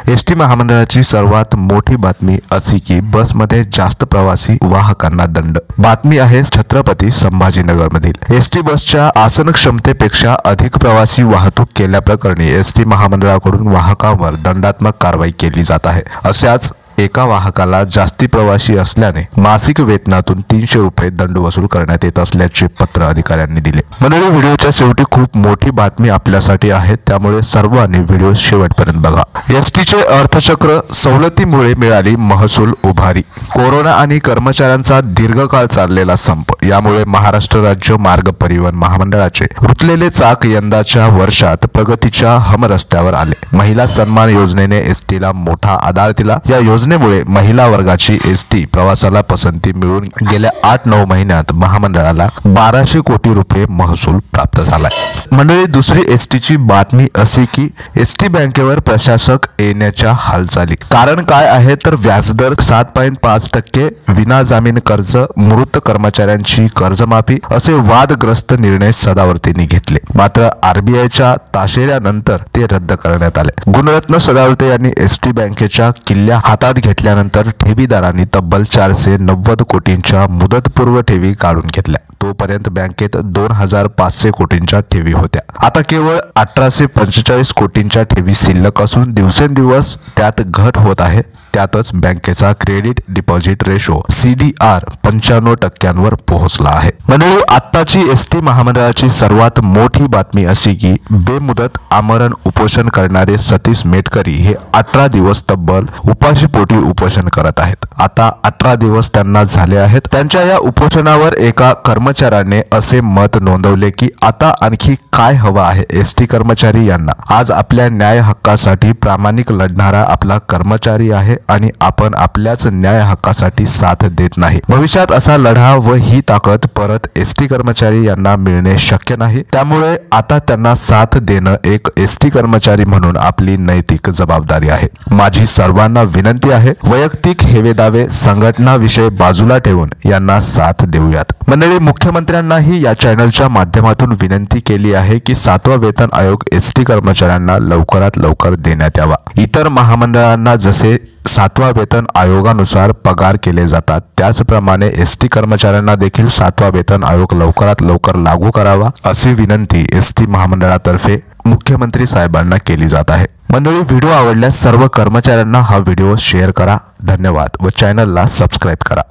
ST महामंडळाची सर्वात मोठी बातमी अशी की बसमध्ये जास्त प्रवासी वाहकांना दंड। बातमी आहे छत्रपती संभाजीनगर मधील एसटी बसच्या आसन क्षमतेपेक्षा अधिक प्रवासी वाहतूक केल्याप्रकरणी एसटी महामंडळाकडून वाहकांवर दंडात्मक कारवाई केली जात आहे। अशाच एका वाहकाला जास्ती प्रवासी असल्याने मासिक वेतनातून 300 रुपये दंड वसूल करण्यात येत असल्याचे पत्र अधिकाऱ्यांनी दिले। मंडळी, व्हिडिओच्या शेवटी खूप मोठी बातमी आपल्यासाठी आहे, त्यामुळे सर्वांनी व्हिडिओ शेवटपर्यंत बघा। एसटीचे अर्थचक्र सवलतीमुळे मिळाली महसूल उभारी। कोरोना आणि कर्मचाऱ्यांचा दीर्घकाळ चाललेला संप यामुळे महाराष्ट्र राज्य मार्ग परिवहन महामंडळाचे रुतलेले चाक यंदाच्या वर्षात प्रगतीच्या हमरस्त्यावर आले। महिला सन्मान योजनेने एसटीला मोठा आधार दिला। या योजनेमुळे महिला वर्गाची एसटी प्रवासाला पसंती मिळून गेल्या 8-9 महिन्यात महामंडळाला 1200 कोटी रुपये महसूल प्राप्त झालाय। मंडळी, दुसरी एसटीची बातमी अशी की एसटी बँकेवर प्रशासक येण्याच्या हालचाली। कारण काय आहे तर व्याजदर 7.5%, विना जामीन कर्ज, मृत कर्मचाऱ्यांची कर्जमाफी असे वादग्रस्त निर्णय सदावर्तेंनी घेतले। मात्र आरबीआयच्या ताशेऱ्यानंतर ते रद्द करण्यात आले। गुणरत्न सदावर्ते यांनी एसटी बँकेच्या किल्ल्या हातात घेतल्यानंतर ठेवीदारांनी तब्बल 490 कोटींच्या मुदतपूर्व ठेवी काढून घेतल्या। तोपर्यंत बँकेत 2500 कोटींच्या ठेवी होत्या। आता केवळ 1845 कोटींच्या ठेवी शिल्लक असून दिवसेंदिवस त्यात घट होत आहे। त्यातच बँकेचा क्रेडिट डिपॉझिट रेशो CDR 95% पोहोचला आहे। मंडळी, आत्ताची एसटी महामंडळाची सर्वात मोठी बातमी अशी की बेमुदत आमरण उपोषण करणारे सतीश मेटकरी हे 18 दिवस तब्बल उपाशीपोटी उपोषण करत आहेत। आता 18 दिवस त्यांना झाले आहेत। त्यांच्या या उपोषणावर एका कर्मचाऱ्याने असे मत नोंदवले की आता आणखी काय हवं आहे एसटी कर्मचारी यांना। आज आपल्या न्याय हक्कासाठी प्रामाणिक लढणारा आपला कर्मचारी आहे आणि आपण आपल्याच न्याय हक्कासाठी साथ देत नाही। भविष्यात असा लढा व ही ताकद परत एसटी कर्मचारी यांना मिळणे शक्य नाही। त्यामुळे आता त्यांना साथ देणं एक एसटी कर्मचारी म्हणून आपली नैतिक जबाबदारी आहे। माझी सर्वांना विनंती आहे, वैयक्तिक हेवेदावे संघटना विषय बाजूला ठेवून यांना साथ देऊयात। मंडळी, मुख्यमंत्र्यांनाही या चॅनलच्या माध्यमातून विनंती केली आहे की 7वा वेतन आयोग एसटी कर्मचाऱ्यांना लवकरात लवकर देण्यात यावा। इतर महामंडळांना जसे 7वा वेतन आयोगानुसार पगार केले जातात त्याचप्रमाणे एसटी कर्मचाऱ्यांना देखील 7वा वेतन आयोग लवकरात लवकर लागू करावा अशी विनंती एसटी महामंडळातर्फे मुख्यमंत्री साहेबांना केली जात आहे। मंडळी, व्हिडिओ आवडल्यास सर्व कर्मचाऱ्यांना हा व्हिडिओ शेअर करा। धन्यवाद व चॅनलला सबस्क्राइब करा।